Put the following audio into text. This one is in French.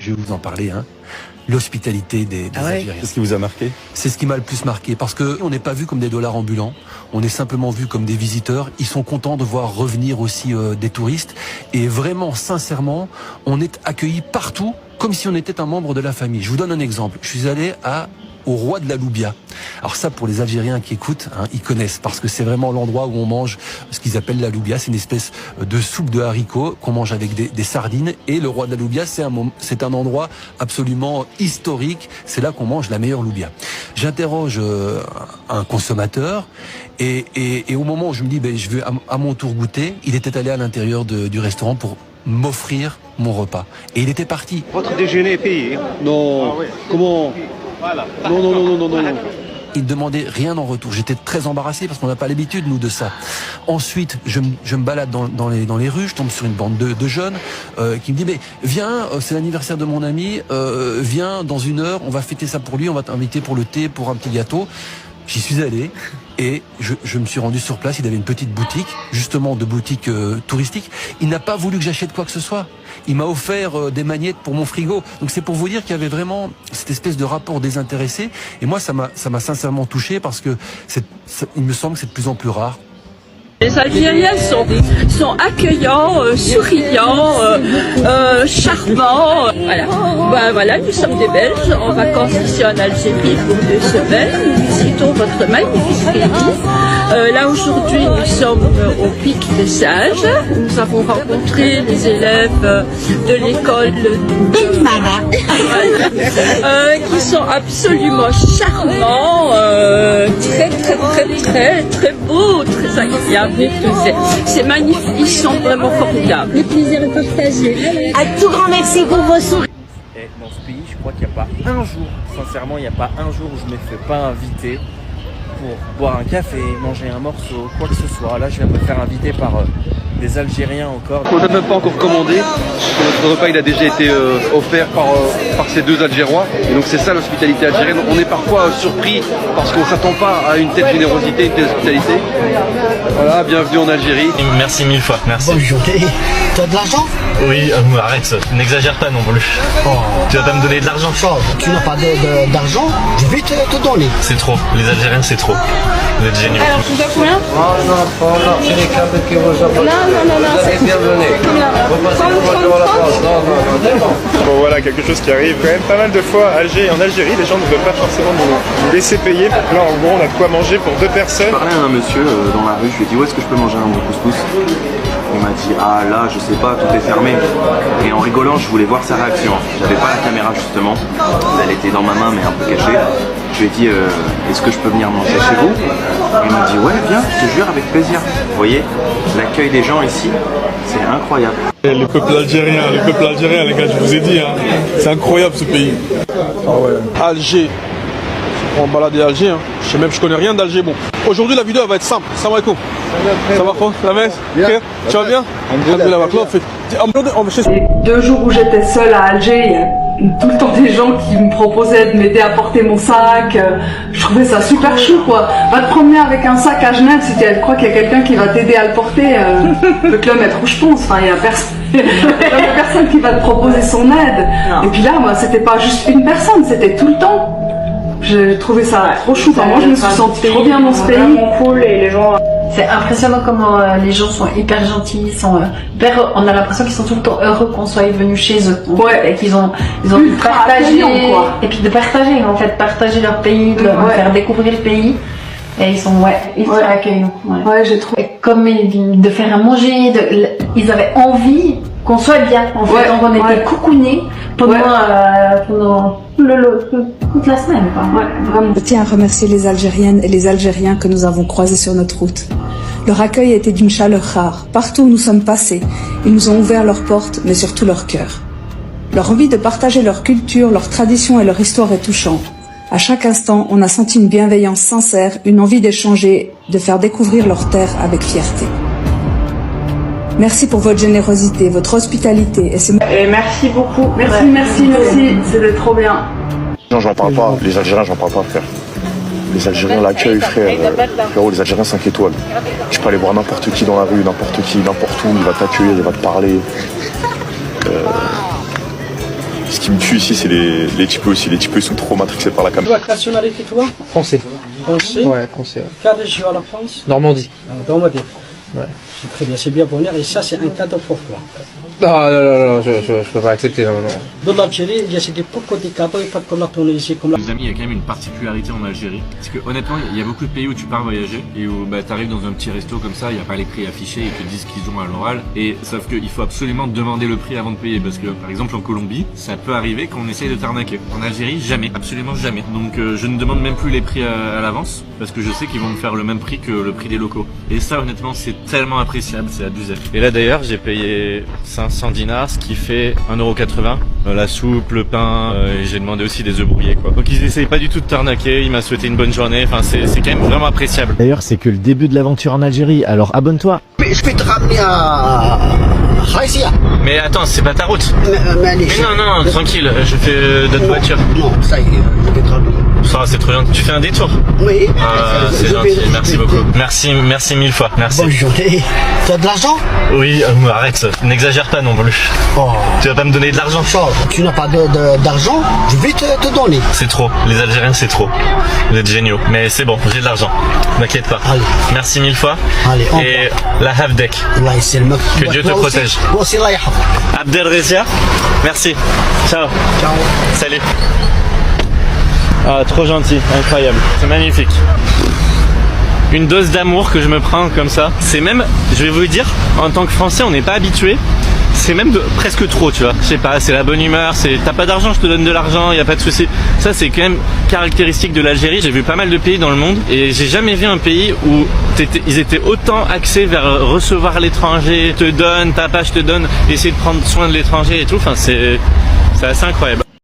Je vais vous en parler, hein. L'hospitalité des Algériens. Qu'est-ce qui vous a marqué? C'est ce qui m'a le plus marqué, parce que on n'est pas vu comme des dollars ambulants, on est simplement vu comme des visiteurs. Ils sont contents de voir revenir aussi des touristes, et vraiment, sincèrement, on est accueillis partout comme si on était un membre de la famille. Je vous donne un exemple. Je suis allé au Roi de la Loubia. Alors ça, pour les Algériens qui écoutent, hein, ils connaissent, parce que c'est vraiment l'endroit où on mange ce qu'ils appellent la loubia. C'est une espèce de soupe de haricots qu'on mange avec des sardines. Et le Roi de la Loubia, c'est un endroit absolument historique. C'est là qu'on mange la meilleure loubia. J'interroge un consommateur et au moment où je me dis, je vais à mon tour goûter, il était allé à l'intérieur du restaurant pour m'offrir mon repas. Et il était parti. Votre déjeuner est payé? Non. Comment? Voilà. Non. Il ne demandait rien en retour. J'étais très embarrassé parce qu'on n'a pas l'habitude, nous, de ça. Ensuite, je me balade dans les rues, je tombe sur une bande de jeunes qui me dit, mais viens, c'est l'anniversaire de mon ami, viens dans 1 heure, on va fêter ça pour lui, on va t'inviter pour le thé, pour un petit gâteau. J'y suis allé et je me suis rendu sur place. Il avait une petite boutique, justement de boutique touristique. Il n'a pas voulu que j'achète quoi que ce soit. Il m'a offert des magnettes pour mon frigo. Donc c'est pour vous dire qu'il y avait vraiment cette espèce de rapport désintéressé. Et moi, ça m'a sincèrement touché parce que il me semble que c'est de plus en plus rare. Les Algériens sont accueillants, souriants, charmants. Voilà, nous sommes des Belges en vacances ici en Algérie pour 2 semaines. Nous visitons votre magnifique pays. Là aujourd'hui, nous sommes au Pic des Singes. Nous avons rencontré les élèves de l'école qui sont absolument charmants, très beaux, très agréables. C'est magnifique, ils sont vraiment formidables. Le plaisir est partagé. Un tout grand merci pour vos sourires. Et dans ce pays, je crois qu'il n'y a pas un jour, sincèrement, il n'y a pas un jour où je ne me fais pas inviter pour boire un café, manger un morceau, quoi que ce soit. Là, je viens de me faire inviter par des Algériens encore. On n'a même pas encore commandé. Notre repas il a déjà été offert par ces 2 Algérois. Et donc c'est ça l'hospitalité algérienne. On est parfois surpris parce qu'on ne s'attend pas à une telle générosité, une telle hospitalité. Voilà, bienvenue en Algérie. Merci 1000 fois, merci. Bonjour. T'as de l'argent? Oui, arrête, n'exagère pas non plus. Oh. Tu vas pas me donner de l'argent? Tu n'as pas d'argent? Je vais te donner. C'est trop, les Algériens c'est trop. Vous êtes géniaux. Alors, tu dois combien? Non, c'est les câbles qui vous apportent. Non, c'est bienvenue. Bon voilà, quelque chose qui arrive quand même pas mal de fois en Algérie, les gens ne veulent pas forcément nous laisser payer. Là en gros on a de quoi manger pour 2 personnes. Je parlais à un monsieur dans la rue, je lui ai dit où est-ce que je peux manger un bon couscous? Il m'a dit ah là je sais pas, tout est fermé. Et en rigolant je voulais voir sa réaction. J'avais pas la caméra justement, elle était dans ma main mais un peu cachée. Je lui ai dit est-ce que je peux venir manger chez vous? Il m'a dit ouais viens, je te jure avec plaisir. Vous voyez, l'accueil des gens ici, c'est incroyable. Et le peuple algérien les gars, je vous ai dit, hein, c'est incroyable ce pays. Ah ouais. Alger. On va balader Alger. Hein. Je connais rien d'Alger. Bon. Aujourd'hui la vidéo elle va être simple. Salam alaikum. Ça va quoi? La messe? Okay. Tu vas bien? Les 2 jours où j'étais seule à Alger, il y a tout le temps des gens qui me proposaient de m'aider à porter mon sac. Je trouvais ça super chou quoi. Va te promener avec un sac à Genève si tu crois qu'il y a quelqu'un qui va t'aider à le porter. Le kilomètre où je pense. Enfin, il y a personne qui va te proposer son aide. Et puis là, moi, c'était pas juste une personne, c'était tout le temps. J'ai trouvé ça trop chou. Enfin, moi, je me suis sentie trop bien dans ce pays. Cool et les gens. C'est impressionnant comment les gens sont hyper gentils, on a l'impression qu'ils sont tout le temps heureux qu'on soit venu chez eux. Ouais. Et qu'ils ont de partager, et puis de partager en fait, partager leur pays, de leur faire découvrir le pays. Et ils sont hyper accueillants. Ouais, j'ai trouvé. Et comme de faire à manger, ils avaient envie qu'on soit bien. En fait, donc on était coucounés pendant toute la semaine. Quoi. Vraiment. Je tiens à remercier les Algériennes et les Algériens que nous avons croisés sur notre route. Leur accueil a été d'une chaleur rare. Partout où nous sommes passés, ils nous ont ouvert leurs portes, mais surtout leur cœur. Leur envie de partager leur culture, leur tradition et leur histoire est touchante. À chaque instant, on a senti une bienveillance sincère, une envie d'échanger, de faire découvrir leur terre avec fierté. Merci pour votre générosité, votre hospitalité. Et merci beaucoup. Merci. C'était trop bien. Non, j'en parle pas. Les Algériens, j'en parle pas, frère. Les Algériens, l'accueil, frérot, les Algériens 5 étoiles. Tu peux aller voir n'importe qui dans la rue, n'importe qui, n'importe où, il va t'accueillir, il va te parler. Ce qui me tue ici, c'est les types aussi. Les types sont trop matrixés par la caméra. Quelle nationalité toi? Français. Français. Ouais, français. Ouais. Quelle région à la France? Normandie. Normandie. Ouais. C'est très bien, c'est bien pour venir et ça c'est un cadeau pour toi. Non, je peux pas accepter, non. Dans l'Algérie, il y a beaucoup de cadeaux et pas comme la Tunisie. Comme la... Les amis, il y a quand même une particularité en Algérie. Parce que honnêtement, il y a beaucoup de pays où tu pars voyager et où tu arrives dans un petit resto comme ça, il n'y a pas les prix affichés, ils te disent qu'ils ont à l'oral. Et sauf qu'il faut absolument demander le prix avant de payer. Parce que par exemple en Colombie, ça peut arriver qu'on essaye de t'arnaquer. En Algérie, jamais, absolument jamais. Donc je ne demande même plus les prix à l'avance parce que je sais qu'ils vont me faire le même prix que le prix des locaux. Et ça honnêtement, c'est tellement appréciable, c'est abusé. Et là d'ailleurs, j'ai payé 500 dinars, ce qui fait 1,80 €. La soupe, le pain, et j'ai demandé aussi des œufs brouillés quoi. Donc ils essayent pas du tout de t'arnaquer, il m'a souhaité une bonne journée, enfin c'est quand même vraiment appréciable. D'ailleurs c'est que le début de l'aventure en Algérie, alors abonne-toi. Je peux te ramener à Khaïsia. Mais attends, c'est pas ta route. Mais non, tranquille, je fais d'autres voitures. Non, ça y est, je vais te ramener. Ça c'est trop bien, tu fais un détour? Oui. C'est gentil, merci beaucoup. Merci mille fois, merci. Bonne journée. Tu as de l'argent? Oui, arrête, n'exagère pas non plus. Oh. Tu vas pas me donner de l'argent? Tu n'as pas d'argent, je vais te donner. C'est trop, les Algériens c'est trop. Vous êtes géniaux, mais c'est bon, j'ai de l'argent. T'inquiète pas. Allez. Merci mille fois. Allez, et la Havdek. Que Dieu te protège. Abdel Rezia, merci. Ciao. Ciao. Salut. Ah, trop gentil, incroyable, c'est magnifique. Une dose d'amour que je me prends comme ça. C'est même, je vais vous le dire, en tant que Français, on n'est pas habitué. C'est même presque trop, tu vois. Je sais pas, c'est la bonne humeur, t'as pas d'argent, je te donne de l'argent, y a pas de souci. Ça, c'est quand même caractéristique de l'Algérie. J'ai vu pas mal de pays dans le monde et j'ai jamais vu un pays où ils étaient autant axés vers recevoir l'étranger, te donne, t'as pas, je te donne, essayer de prendre soin de l'étranger et tout. Enfin, c'est assez incroyable.